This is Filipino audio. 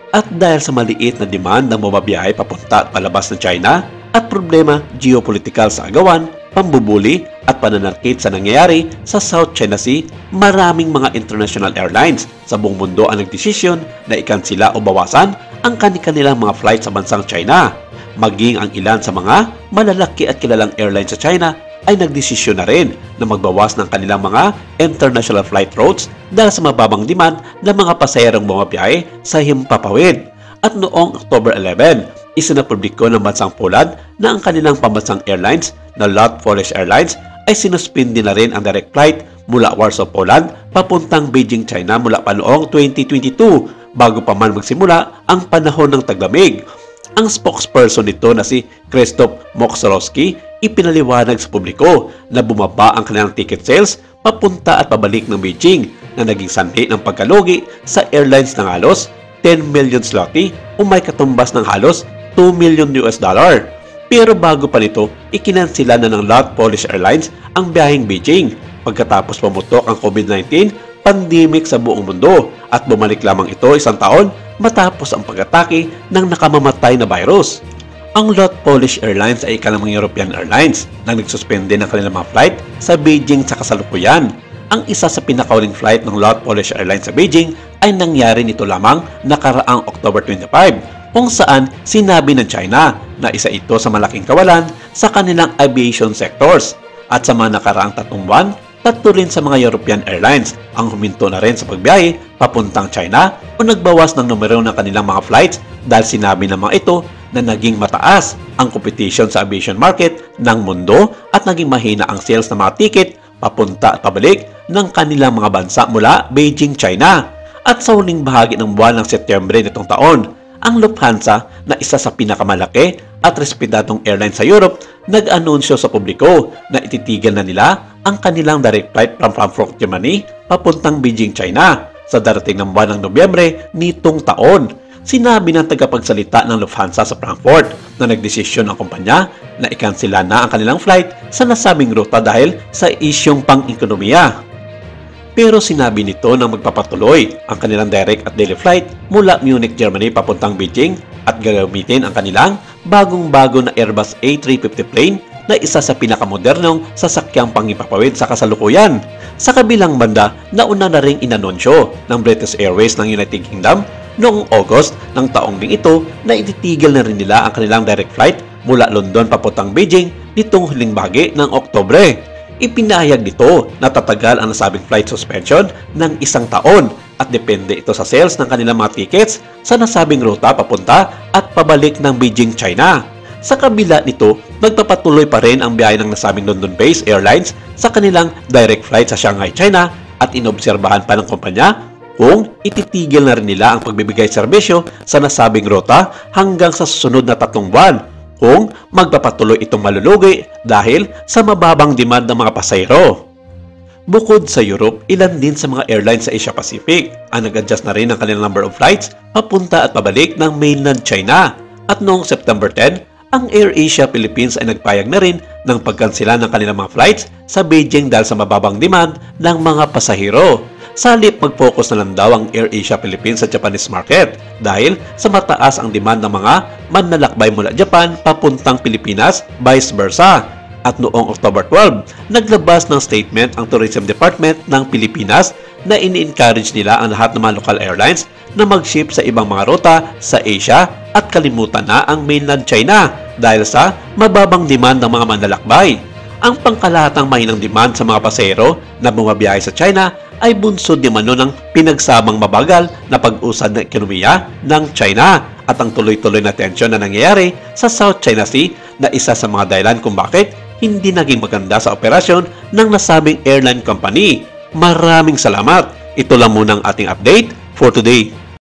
At dahil sa maliit na demand ng bumabiyahe papunta at palabas ng China at problema geopolitical sa agawan, pambubuli at pananakit sa nangyayari sa South China Sea, maraming mga international airlines sa buong mundo ang nagdesisyon na ikansila o bawasan ang kanilang mga flight sa bansang China. Maging ang ilan sa mga malalaki at kilalang airlines sa China ay nagdesisyon na rin na magbawas ng kanilang mga international flight routes dahil sa mababang demand ng mga pasahero bumabiyahe sa himpapawid. At noong October 11, isinapubliko ng bansang Poland na ang kanilang pambansang airlines na LOT Polish Airlines ay sinuspindi na rin ang direct flight mula Warsaw, Poland papuntang Beijing, China mula pa noong 2022 bago pa man magsimula ang panahon ng taglamig. Ang spokesperson nito na si Krzysztof Mokrowski ipinaliwanag sa publiko na bumaba ang kanilang ticket sales papunta at pabalik ng Beijing na naging sanhi ng pagkalugi sa airlines ng halos 10 million zloty o may katumbas ng halos $2 million. Pero bago pa nito, ikinansila na ng LOT Polish Airlines ang biyaheng Beijing pagkatapos pumutok ang COVID-19 pandemic sa buong mundo at bumalik lamang ito isang taon matapos ang pag-atake ng nakamamatay na virus. Ang LOT Polish Airlines ay ikalimang European Airlines na nagsuspende ng kanilang mga flight sa Beijing sa kasalukuyan. Ang isa sa pinakauling flight ng LOT Polish Airlines sa Beijing ay nangyari nito lamang nakaraang October 25 kung saan sinabi ng China na isa ito sa malaking kawalan sa kanilang aviation sectors. At sa mga nakaraang 3 buwan, 3 rin sa mga European Airlines ang huminto na rin sa pagbiyahe papuntang China o nagbawas ng numero ng kanilang mga flights dahil sinabi ng mga ito na naging mataas ang competition sa aviation market ng mundo at naging mahina ang sales ng mga ticket papunta at pabalik ng kanilang mga bansa mula Beijing, China. At sa huling bahagi ng buwan ng Setyembre nitong taon, ang Lufthansa na isa sa pinakamalaki at respetadong airline sa Europe nag-anunsyo sa publiko na ititigil na nila ang kanilang direct flight from Frankfurt, Germany papuntang Beijing, China sa darating ng buwan ng Nobyembre nitong taon. Sinabi ng tagapagsalita ng Lufthansa sa Frankfurt na nagdesisyon ang kumpanya na ikansela na ang kanilang flight sa nasabing ruta dahil sa isyong pang-ekonomiya. Pero sinabi nito na magpapatuloy ang kanilang direct at daily flight mula Munich, Germany papuntang Beijing at gagamitin ang kanilang bagong-bago na Airbus A350 plane na isa sa pinakamodernong sasakyang pangipapawid sa kasalukuyan. Sa kabilang banda, nauna na ring inanunsyo ng British Airways ng United Kingdom noong August ng taong ding ito na ititigil na rin nila ang kanilang direct flight mula London papuntang Beijing nitong huling bahagi ng Oktubre. Ipinahayag nito na tatagal ang nasabing flight suspension ng 1 taon at depende ito sa sales ng kanilang mga tickets sa nasabing ruta papunta at pabalik ng Beijing, China. Sa kabila nito, nagpapatuloy pa rin ang biyahe ng nasabing London-based airlines sa kanilang direct flight sa Shanghai, China at inobserbahan pa ng kumpanya kung ititigil na rin nila ang pagbibigay serbisyo sa nasabing ruta hanggang sa susunod na 3 buwan kung magpapatuloy itong malulugi dahil sa mababang demand ng mga pasahero. Bukod sa Europe, ilan din sa mga airlines sa Asia Pacific ang nag-adjust na rin ang kanilang number of flights papunta at pabalik ng mainland China. At noong September 10, ang AirAsia Philippines ay nagpayag na rin ng pagkansela ng kanilang mga flights sa Beijing dahil sa mababang demand ng mga pasahero. Sa halip, mag-focus na lang daw ang AirAsia Philippines sa Japanese market dahil sa mataas ang demand ng mga manlalakbay mula Japan papuntang Pilipinas, vice versa. At noong October 12, naglabas ng statement ang Tourism Department ng Pilipinas na ini-encourage nila ang lahat ng mga local airlines na mag-ship sa ibang mga ruta sa Asia at kalimutan na ang mainland China dahil sa mababang demand ng mga manlalakbay. Ang pangkalahatang mahinang demand sa mga pasahero na bumabiyahe sa China ay bunsod ni mano ng pinagsamang mabagal na pag-usad ng ekonomiya ng China at ang tuloy-tuloy na tensyon na nangyayari sa South China Sea na isa sa mga dahilan kung bakit hindi naging maganda sa operasyon ng nasabing airline company. Maraming salamat. Ito lang muna ang ating update for today.